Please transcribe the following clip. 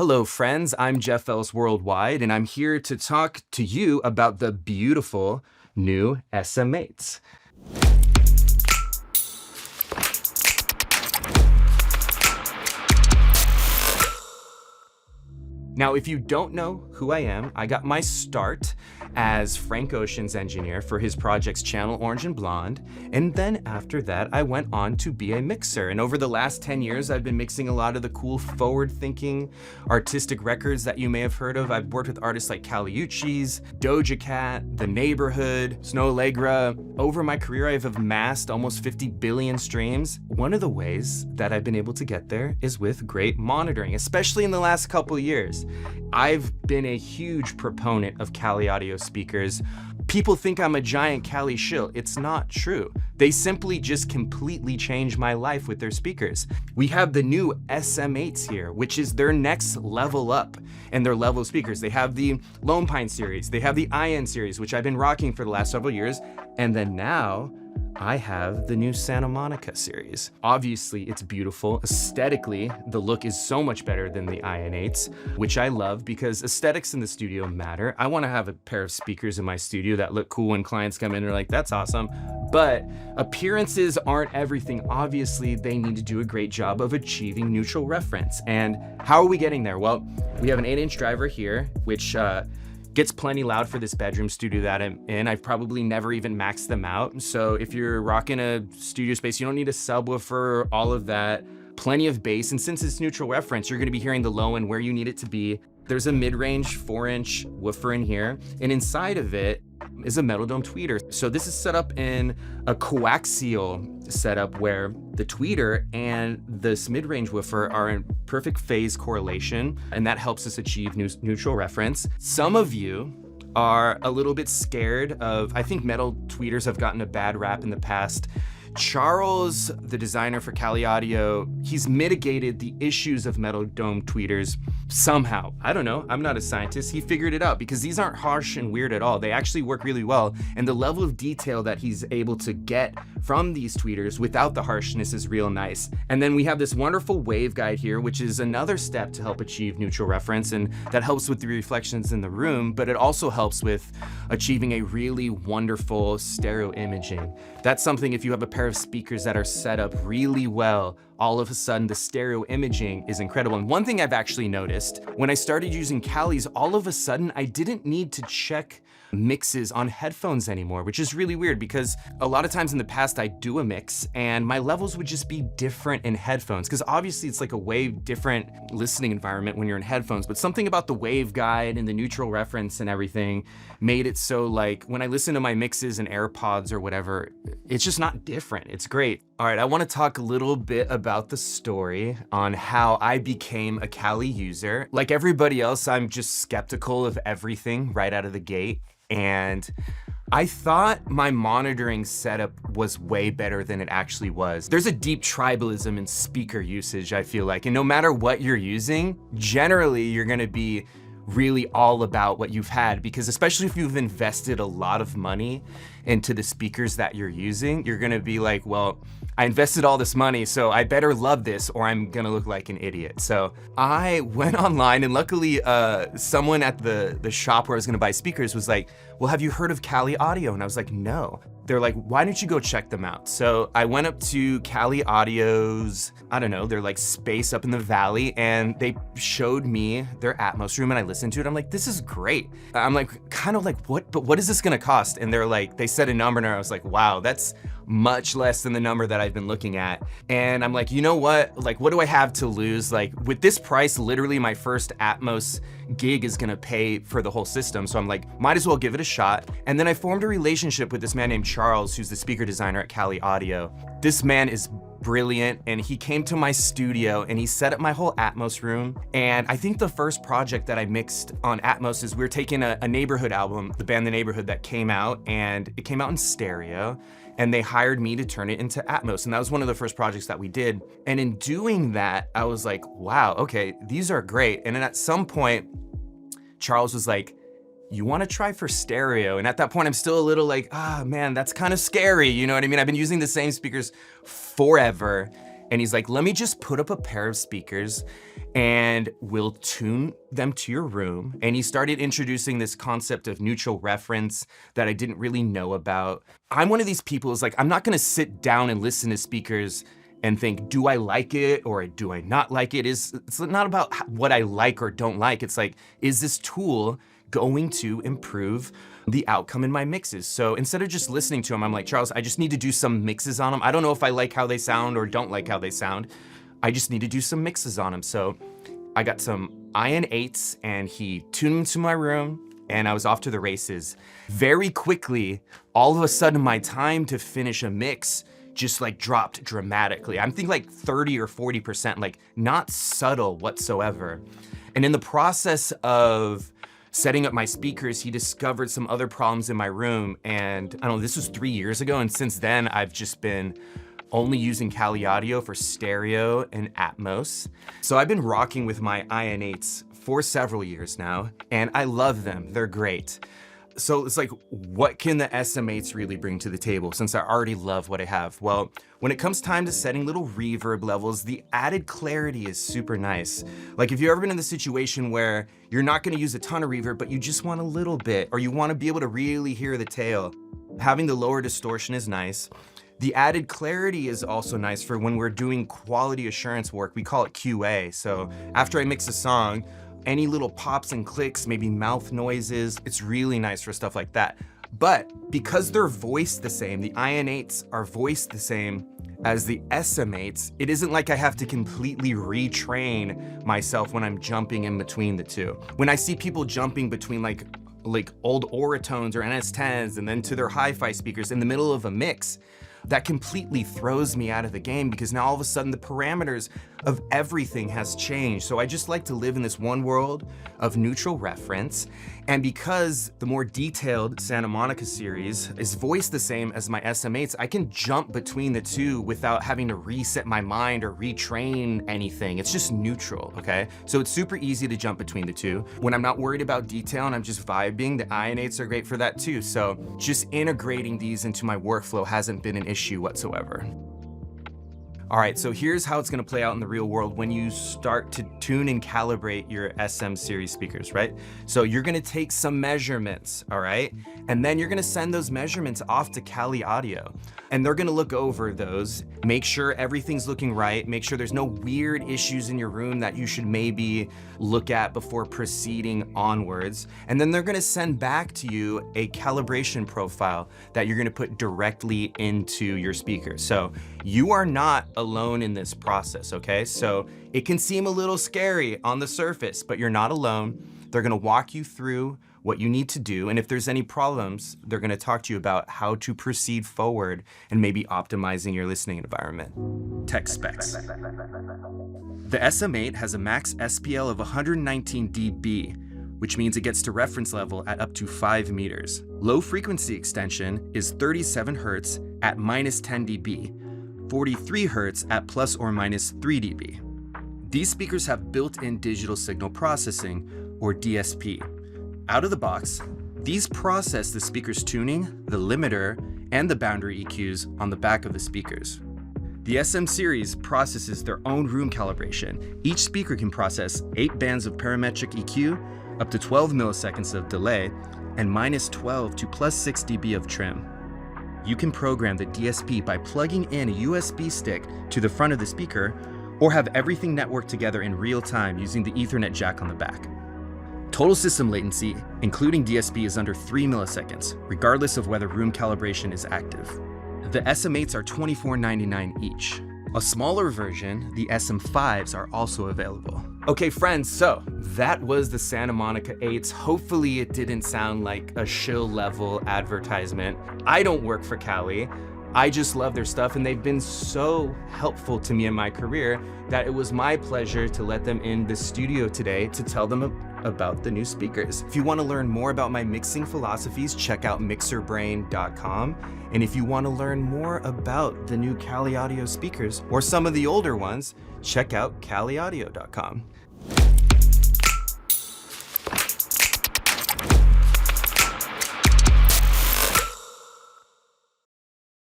Hello friends, I'm Jeff Ellis Worldwide, and I'm here to talk to you about the beautiful new SM8s. Now, if you don't know who I am, I got my start as Frank Ocean's engineer for his projects Channel Orange and Blonde, and then after that, I went on to be a mixer. And over the last 10 years, I've been mixing a lot of the cool, forward-thinking, artistic records that you may have heard of. I've worked with artists like Cali, Doja Cat, The Neighborhood, Snow Allegra. Over my career, I've amassed almost 50 billion streams. One of the ways that I've been able to get there is with great monitoring, especially in the last couple of years. I've been a huge proponent of Cali audio speakers. People think I'm a giant Cali shill. It's not true. They simply just completely changed my life with their speakers. We have the new SM8s here, which is their next level up in their level of speakers. They have the Lone Pine series, they have the IN series, which I've been rocking for the last several years, and then now I have the new Santa Monica series. Obviously, it's beautiful. Aesthetically, the look is so much better than the IN8s, which I love because aesthetics in the studio matter. I want to have a pair of speakers in my studio that look cool when clients come in and are like, that's awesome. But appearances aren't everything. Obviously, they need to do a great job of achieving neutral reference. And how are we getting there? Well, we have an 8-inch driver here, which gets plenty loud for this bedroom studio that I'm in. I've probably never even maxed them out. So if you're rocking a studio space, you don't need a subwoofer, all of that. Plenty of bass, and since it's neutral reference, you're gonna be hearing the low end where you need it to be. There's a mid-range 4-inch woofer in here, and inside of it is a metal dome tweeter. So this is set up in a coaxial setup where the tweeter and this mid-range woofer are in perfect phase correlation, and that helps us achieve neutral reference. Some of you are a little bit scared of, I think metal tweeters have gotten a bad rap in the past. Charles, the designer for Cali Audio, he's mitigated the issues of metal dome tweeters somehow. I don't know, I'm not a scientist. He figured it out because these aren't harsh and weird at all. They actually work really well, and the level of detail that he's able to get from these tweeters without the harshness is real nice. And then we have this wonderful waveguide here, which is another step to help achieve neutral reference, and that helps with the reflections in the room, but it also helps with achieving a really wonderful stereo imaging. That's something, if you have a pair of speakers that are set up really well, all of a sudden the stereo imaging is incredible. And one thing I've actually noticed, when I started using Cali's, all of a sudden I didn't need to check mixes on headphones anymore, which is really weird because a lot of times in the past I do a mix and my levels would just be different in headphones, because obviously it's like a way different listening environment when you're in headphones, but something about the waveguide and the neutral reference and everything made it so like when I listen to my mixes and AirPods or whatever, it's just not different. It's great. All right, I want to talk a little bit about the story on how I became a Cali user. Like everybody else, I'm just skeptical of everything right out of the gate. And I thought my monitoring setup was way better than it actually was. There's a deep tribalism in speaker usage, I feel like. And no matter what you're using, generally you're gonna be really all about what you've had, because especially if you've invested a lot of money into the speakers that you're using, you're gonna be like, well, I invested all this money, so I better love this or I'm gonna look like an idiot. So I went online, and luckily someone at the shop where I was gonna buy speakers was like, well, have you heard of Cali Audio? And I was like, no. They're like, why don't you go check them out? So I went up to Cali Audio's, I don't know, they're like space up in the valley, and they showed me their Atmos room, and I listened to it. I'm like, this is great. I'm like, kind of like, what is this gonna cost? And they're like, they said a number, and I was like, wow, that's much less than the number that I've been looking at. And I'm like, you know what? Like, what do I have to lose? Like, with this price, literally my first Atmos gig is gonna pay for the whole system. So I'm like, might as well give it a shot. And then I formed a relationship with this man named Charles, who's the speaker designer at Cali Audio. This man is brilliant, and he came to my studio and he set up my whole Atmos room. And I think the first project that I mixed on Atmos is we were taking a Neighborhood album, the band The Neighborhood, that came out, and it came out in stereo, and they hired me to turn it into Atmos. And that was one of the first projects that we did. And in doing that, I was like, wow, okay, these are great. And then at some point, Charles was like, you wanna try for stereo? And at that point, I'm still a little like, man, that's kind of scary, you know what I mean? I've been using the same speakers forever, And he's like, let me just put up a pair of speakers and we'll tune them to your room. And he started introducing this concept of neutral reference that I didn't really know about. I'm one of these people who's like, I'm not gonna sit down and listen to speakers and think, do I like it or do I not like it? It's not about what I like or don't like. It's like, is this tool going to improve the outcome in my mixes? So instead of just listening to them, I'm like, Charles, I just need to do some mixes on them. I don't know if I like how they sound or don't like how they sound. I just need to do some mixes on them. So I got some IN8s and he tuned them to my room and I was off to the races. Very quickly, all of a sudden my time to finish a mix just like dropped dramatically. I'm thinking like 30 or 40%, like not subtle whatsoever. And in the process of setting up my speakers, he discovered some other problems in my room. And I don't know, this was 3 years ago. And since then I've just been only using Cali audio for stereo and Atmos. So I've been rocking with my IN8s for several years now, and I love them, they're great. So it's like, what can the SM8s really bring to the table since I already love what I have? Well, when it comes time to setting little reverb levels, the added clarity is super nice. Like if you've ever been in the situation where you're not gonna use a ton of reverb, but you just want a little bit, or you wanna be able to really hear the tail, having the lower distortion is nice. The added clarity is also nice for when we're doing quality assurance work. We call it QA. So after I mix a song, any little pops and clicks, maybe mouth noises, it's really nice for stuff like that. But because they're voiced the same, the IN8s are voiced the same as the SM8s, it isn't like I have to completely retrain myself when I'm jumping in between the two. When I see people jumping between like old Oratones or NS10s and then to their hi-fi speakers in the middle of a mix, that completely throws me out of the game because now all of a sudden the parameters of everything has changed. So I just like to live in this one world of neutral reference. And because the more detailed Santa Monica series is voiced the same as my SM8s, I can jump between the two without having to reset my mind or retrain anything. It's just neutral, okay? So it's super easy to jump between the two. When I'm not worried about detail and I'm just vibing, the IN8s are great for that too. So just integrating these into my workflow hasn't been an issue whatsoever. All right, so here's how it's gonna play out in the real world when you start to tune and calibrate your SM series speakers, right? So you're gonna take some measurements, all right? And then you're gonna send those measurements off to Cali Audio. And they're gonna look over those, make sure everything's looking right, make sure there's no weird issues in your room that you should maybe look at before proceeding onwards. And then they're gonna send back to you a calibration profile that you're gonna put directly into your speaker. So you are not alone in this process, okay? So it can seem a little scary on the surface, but you're not alone. They're gonna walk you through what you need to do, and if there's any problems, they're gonna talk to you about how to proceed forward and maybe optimizing your listening environment. Tech specs. The SM8 has a max SPL of 119 dB, which means it gets to reference level at up to 5 meters. Low frequency extension is 37 Hertz at minus 10 dB, 43 Hertz at plus or minus 3 dB. These speakers have built-in digital signal processing, or DSP. Out of the box, these process the speaker's tuning, the limiter, and the boundary EQs on the back of the speakers. The SM series processes their own room calibration. Each speaker can process 8 bands of parametric EQ, up to 12 milliseconds of delay, and minus 12 to plus 6 dB of trim. You can program the DSP by plugging in a USB stick to the front of the speaker, or have everything networked together in real time using the Ethernet jack on the back. Total system latency, including DSP, is under 3 milliseconds, regardless of whether room calibration is active. The SM8s are $24.99 each. A smaller version, the SM5s, are also available. Okay friends, so that was the Santa Monica 8s. Hopefully it didn't sound like a shill level advertisement. I don't work for Cali. I just love their stuff, and they've been so helpful to me in my career that it was my pleasure to let them in the studio today to tell them about the new speakers. If you want to learn more about my mixing philosophies, check out mixerbrain.com. And if you want to learn more about the new Cali Audio speakers or some of the older ones, check out caliaudio.com.